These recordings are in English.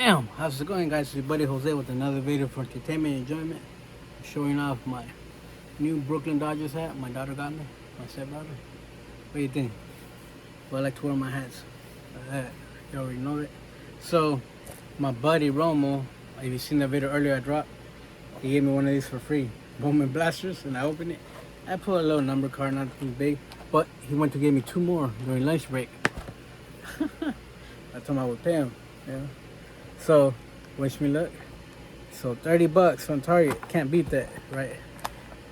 Bam! How's it going, guys? It's your buddy Jose with another video for entertainment and enjoyment. Showing off my new Brooklyn Dodgers hat my daughter got me, my stepdaughter. What do you think? Well, I like to wear my hats. You already know it. So, my buddy Romo, if you seen the video earlier I dropped, he gave me one of these for free. Bowman blasters, and I opened it. I put a little number card, not too big, but he went to give me 2 more during lunch break. I told him I would pay him. Yeah. So, wish me luck. So $30 from Target, can't beat that, right?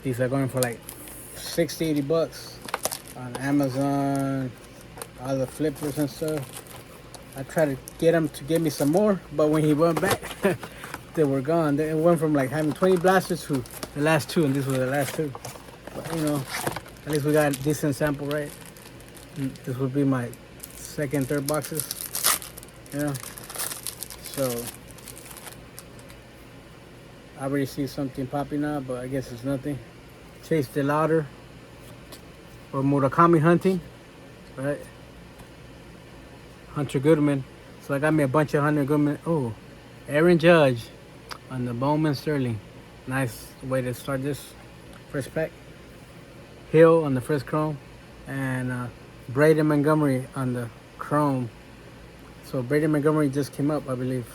These are going for like 60, 80 bucks on Amazon, all the flippers and stuff. I tried to get him to give me some more, but when he went back, they were gone. It went from like having 20 blasters to the last 2, and these were the last 2. But you know, at least we got a decent sample, right? And this would be my second, third boxes, you know? So I already see something popping up, but I guess it's nothing. Chase the Louder or Murakami hunting, right? Hunter Goodman. So I got me a bunch of Hunter Goodman. Oh, Aaron Judge on the Bowman Sterling. Nice way to start this first pack. Hill on the first chrome, and Brady Montgomery on the chrome. So Brady Montgomery just came up, I believe,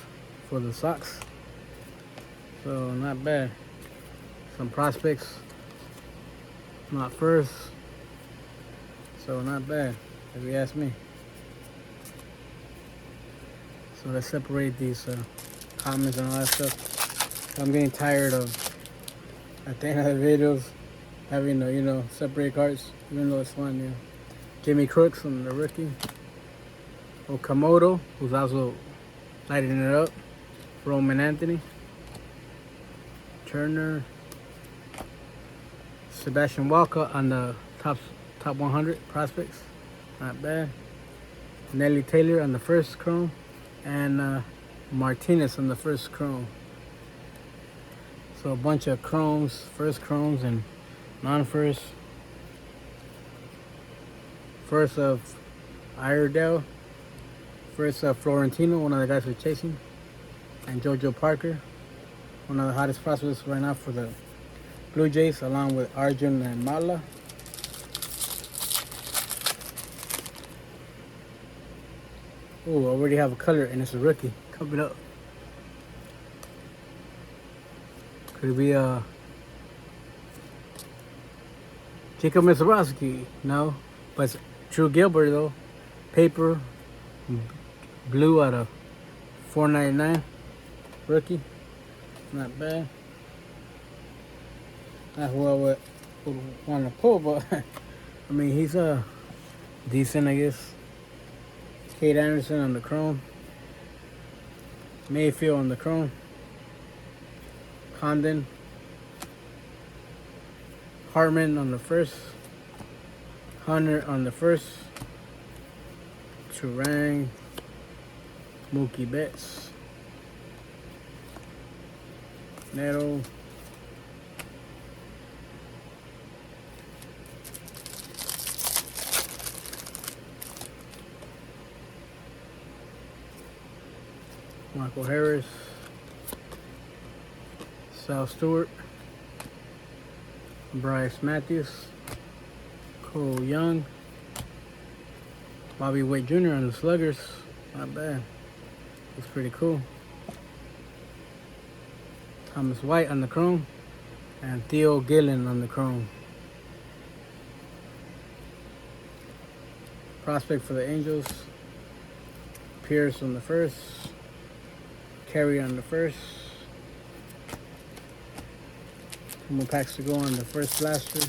for the Sox. So not bad. Some prospects, not first. So not bad, if you ask me. So let's separate these comments and all that stuff. I'm getting tired of, at the end of the videos, having to, separate cards, even though it's fun, yeah. Jimmy Crooks on the rookie. Okamoto, who's also lighting it up. Roman Anthony. Turner. Sebastian Walker on the top 100 prospects. Not bad. Nelly Taylor on the first chrome. And Martinez on the first chrome. So a bunch of chromes, first chromes and non-first. First of Iredale. First Florentino, one of the guys we're chasing. And Jojo Parker, one of the hottest prospects right now for the Blue Jays, along with Arjun and Mala. Oh, I already have a color, and it's a rookie coming up. Could it be Jacob Mizorowski? No, but it's Drew Gilbert though. Paper, blue out of $4.99. Rookie, not bad. Not who I would want to pull, but I mean he's decent, I guess. Kate Anderson on the chrome. Mayfield on the chrome. Condon. Hartman on the first. Hunter on the first. Turang. Mookie Betts. Neto. Michael Harris. Sal Stewart. Bryce Matthews. Cole Young. Bobby Witt Jr. on the Sluggers. Not bad. Looks pretty cool. Thomas White on the chrome. And Theo Gillen on the chrome. Prospect for the Angels. Pierce on the first. Carey on the first. 2 more packs to go on the first blaster.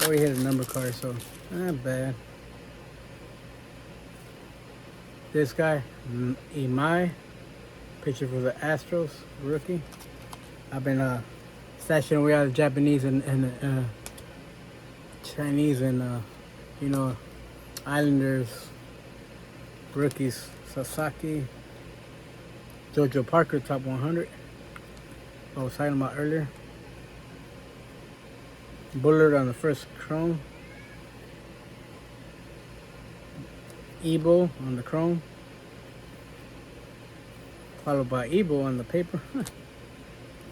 Already hit a number card, so not bad. This guy, Imai, pitcher for the Astros, rookie. I've been stashing away all the Japanese and Chinese and Islanders rookies. Sasaki. Jojo Parker, top 100. I was talking about earlier. Bullard on the first chrome. Ebo on the chrome. Followed by Ebo on the paper.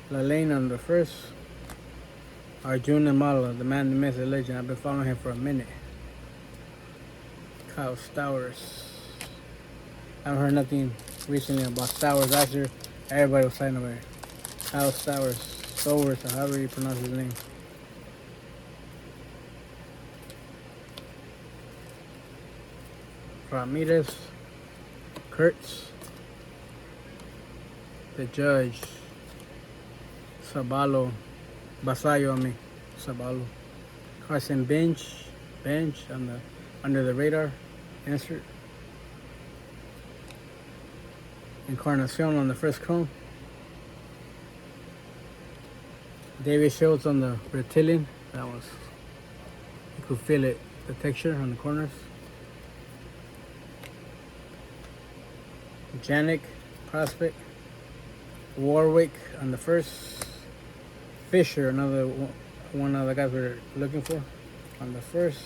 Lane on the first. Arjun and Mala, the man, the myth, the legend. I've been following him for a minute. Kyle Stowers. I haven't heard nothing recently about Stowers. Last year, everybody was saying about it. Kyle Stowers. Stowers, or however you pronounce his name. Ramirez. Kurtz. The Judge. Sabalo. Basayo, Sabalo. Carson Bench on the under the radar insert. Encarnacion on the first chrome. David Schultz on the reptilian. That was, you could feel it, the texture on the corners. Janik prospect. Warwick on the first. Fisher, another one of the guys we're looking for on the first.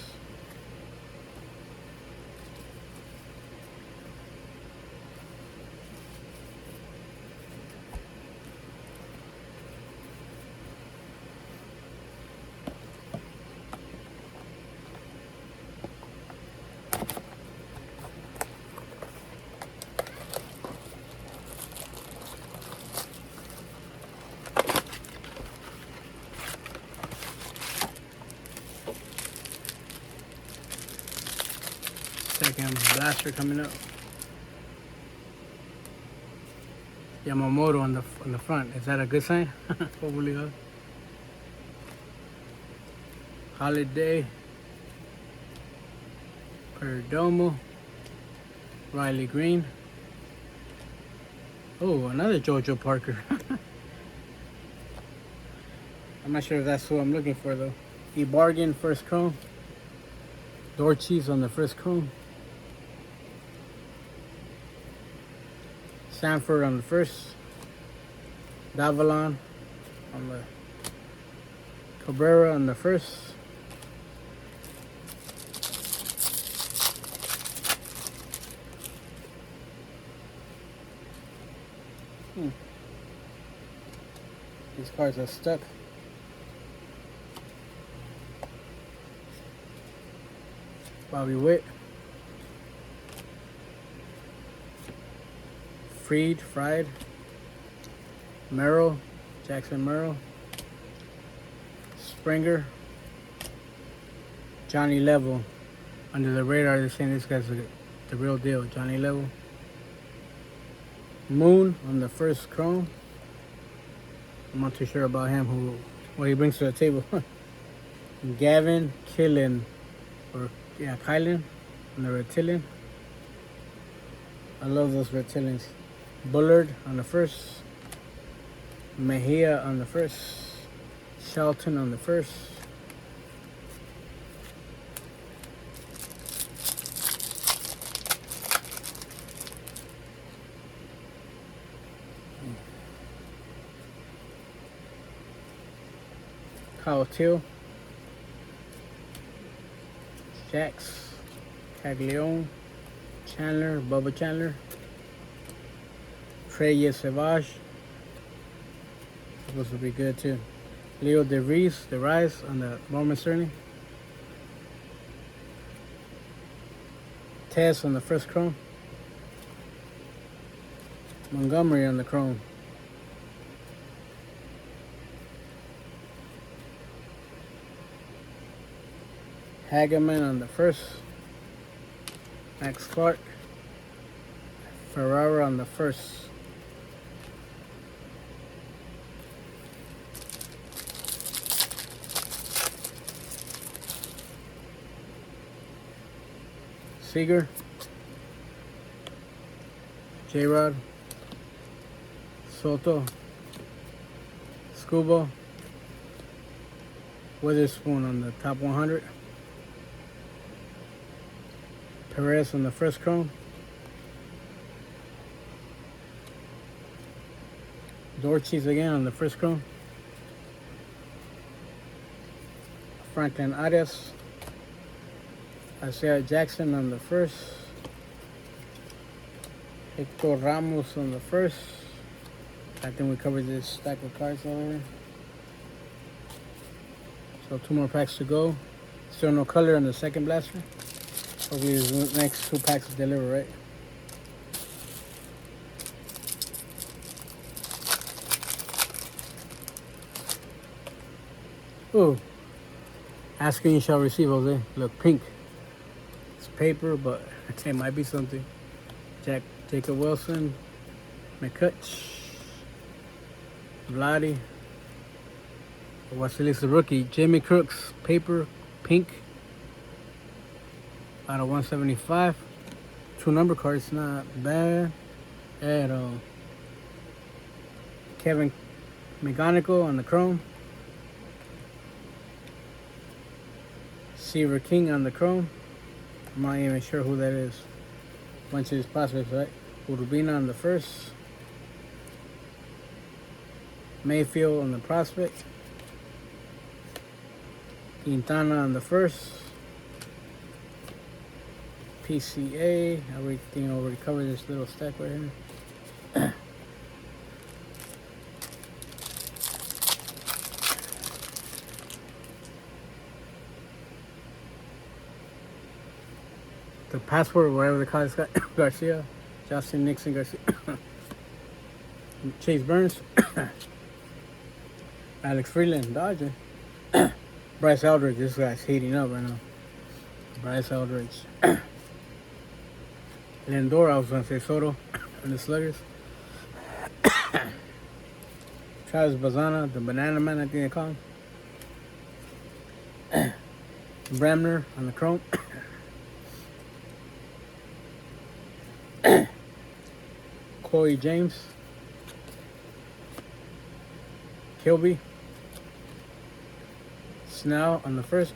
Second blaster coming up. Yamamoto on the front. Is that a good sign? Hopefully. Holiday. Perdomo. Riley Green. Oh, another JoJo Parker. I'm not sure if that's who I'm looking for though. E-Bargain first chrome. Dorchis on the first chrome. Sanford on the first. Davalon on the Cabrera on the first. These cards are stuck. Bobby Witt. Fried. Merrill. Jackson Merrill. Springer. Johnny Level. Under the radar, they're saying this guy's the real deal. Johnny Level. Moon on the first chrome. I'm not too sure about him, what he brings to the table. Gavin Killen, Kylan on the reptilian. I love those reptilians. Bullard on the first. Mejia on the first. Shelton on the first. Kyle Till. Jax. Caglione. Chandler. Bubba Chandler. Trey Savage. Supposed to be good too. Leo DeVries, the Rise on the Bowman Sterling. Tess on the first chrome. Montgomery on the chrome. Hageman on the first. Max Clark. Ferrara on the first. Seager. J-Rod. Soto. Scuba. Witherspoon on the top 100. Perez on the first chrome. Dorchis again on the first chrome. Franklin Arias. Isaiah Jackson on the first. Hector Ramos on the first. I think we covered this stack of cards already. So 2 more packs to go. Still no color on the second blaster. Hopefully these next 2 packs deliver, right? Ooh. Asking you shall receive, Jose. Look, pink. It's paper, but it might be something. Jacob Wilson. McCutch. Vladdy. What's the rookie? Jamie Crooks. Paper. Pink. Out of 175. 2 number cards. Not bad at all. Kevin McGonigal on the chrome. Seaver King on the chrome. I'm not even sure who that is. Bunch of these prospects, right? Urbina on the first. Mayfield on the prospect. Quintana on the first. PCA. Everything already covered this little stack right here. The passport, whatever they call it, Garcia, Justin Nixon Garcia, Chase Burns, Alex Freeland, Dodger, Bryce Eldridge. This guy's heating up right now. Bryce Eldridge, Lindor. I was gonna say Soto, and the Sluggers. Travis Bazana, the Banana Man, I think they call him. Bramner on the chrome. Corey James, Kilby, Snell on the first.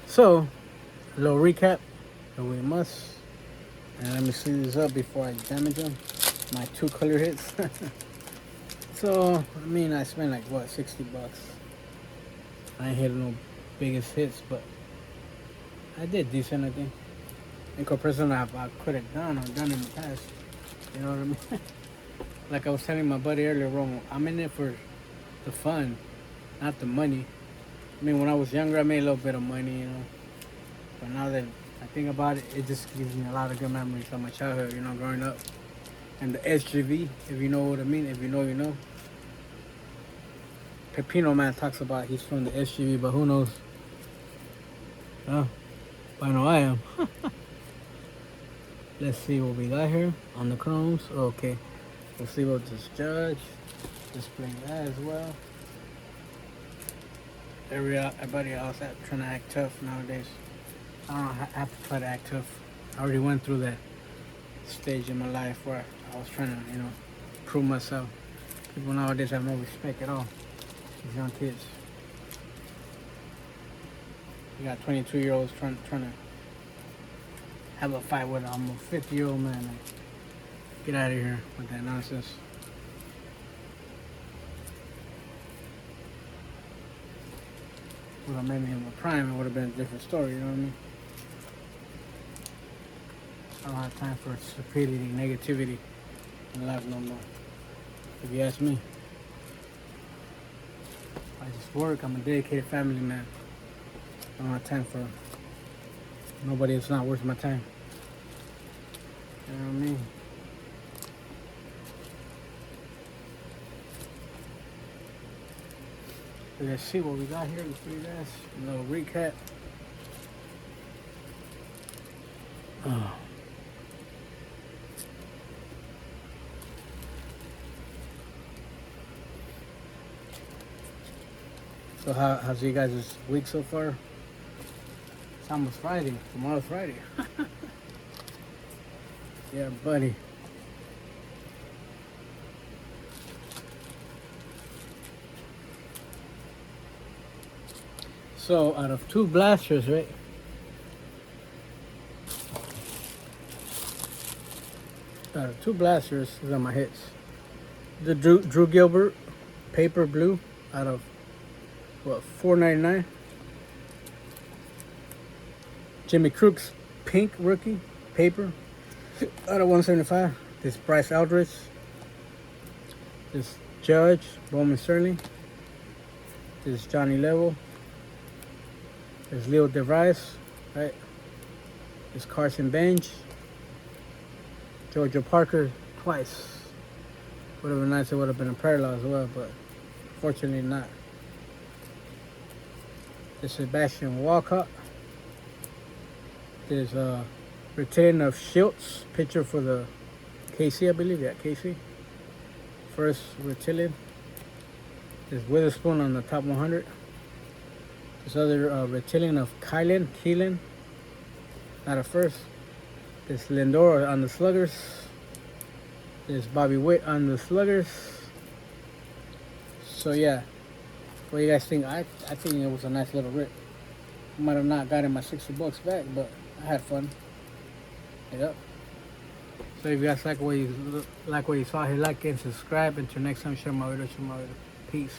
So, a little recap, that we must. And let me see this up before I damage them. My 2 color hits. So, I mean, I spent like, what, 60 bucks. I ain't hit no biggest hits, but I did decent, I think. In comparison, I could have done or done in the past. You know what I mean? Like I was telling my buddy earlier, Romo, I'm in it for the fun, not the money. I mean, when I was younger, I made a little bit of money, you know. But now that I think about it, it just gives me a lot of good memories of my childhood, you know, growing up. And the SGV, if you know what I mean, if you know, you know. Pepino Man talks about he's from the SGV, but who knows? Oh, I know I am. Let's see what we got here on the chromes. Okay, let's see what this judge. Display that as well. Everybody else trying to act tough nowadays. I don't have to try to act tough. I already went through that stage in my life where I was trying to, you know, prove myself. People nowadays have no respect at all. These young kids. You got 22-year-olds trying to have a fight with a 50-year-old man. Like, get out of here with that nonsense. Would have made me in my prime, it would have been a different story, you know what I mean? I don't have time for stupidity, negativity in life no more. If you ask me. I just work, I'm a dedicated family man. I don't have time for nobody that's not worth my time. You know what I mean? So let's see what we got here for you guys. A little recap. Oh. So how's you guys' week so far? It's almost Friday. Tomorrow's Friday. Yeah, buddy. So out of 2 blasters, right? Out of 2 blasters, these are my hits. The Drew Gilbert, paper blue, out of what, $4.99. Jimmy Crooks pink rookie paper out of 175. This Bryce Aldridge. This Judge Bowman Sterling. This Johnny Level. This Leo DeVries, right? This Carson Bench. Jojo Parker twice. Would have been nice. It would have been a parallel as well, but fortunately not. This is Sebastian Walcott. There's a retain of Schultz, pitcher for the KC, I believe. Yeah, KC. First retilling. There's Witherspoon on the top 100. This other retilling of Keelan, not a first. There's Lindor on the Sluggers. There's Bobby Witt on the Sluggers. So yeah, what do you guys think? I think it was a nice little rip. Might have not gotten my $60 back, but I had fun. Yep. So if you guys like what you saw here, like and subscribe. Until next time, share my video. Peace.